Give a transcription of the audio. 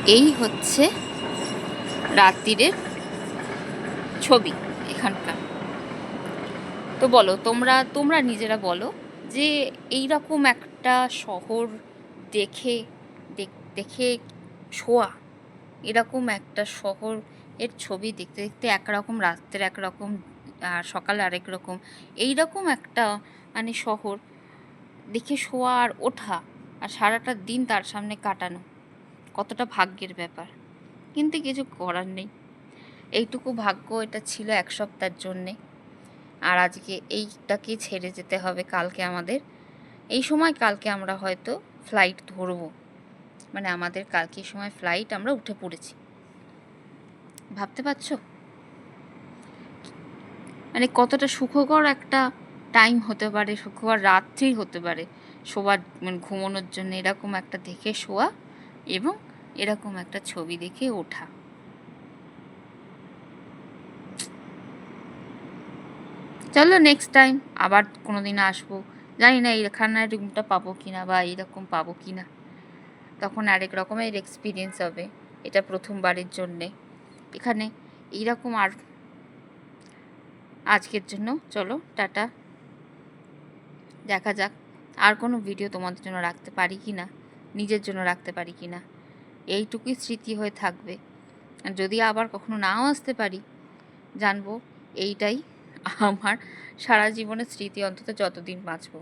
এই হচ্ছে রাত্রিরের ছবি এখানকার। তো বলো, তোমরা নিজেরা বলো যে এইরকম একটা শহর দেখে দেখে শোয়া, এরকম একটা শহর এর ছবি দেখতে দেখতে একরকম, রাত্রে একরকম, আর সকালে আরেক রকম, এইরকম একটা মানে শহর দেখে শোয়া আর ওঠা আর সারাটা দিন তার সামনে কাটানো কতটা ভাগ্যের ব্যাপার। কিন্তু কিছু করার নেই, এইটুকু ভাগ্য এটা ছিল এক সপ্তাহের জন্যে। আর আজকে এইটাকে ছেড়ে যেতে হবে কালকে আমাদের। এই সময় কালকে আমরা হয়তো ফ্লাইট ধরবো, মানে আমাদের কালকে সময় ফ্লাইট, আমরা উঠে পড়েছি। ভাবতে পারছো মানে কতটা সুখকর একটা টাইম হতে পারে, সুখকর রাত্রি হতে পারে শোবার, মানে ঘুমানোর জন্য এরকম একটা দেখে শোয়া এবং এরকম একটা ছবি দেখে ওঠা। চলো নেক্সট টাইম আবার কোনো দিন আসবো, জানি না এখানে রুমটা পাবো কিনা বা এইরকম পাবো কিনা, তখন আরেক রকমের এক্সপিরিয়েন্স হবে। এটা প্রথমবারের জন্যে এখানে এইরকম। আর আজকের জন্য চলো টাটা, দেখা যাক আর কোনো ভিডিও তোমাদের জন্য রাখতে পারি কি না, নিজের জন্য রাখতে পারি কি না। এইটুকুই স্মৃতি হয়ে থাকবে। আর যদি আবার কখনো নাও আসতে পারি, জানবো এইটাই আমার সারা জীবনের স্মৃতি, অন্তত যতদিন বাঁচবো।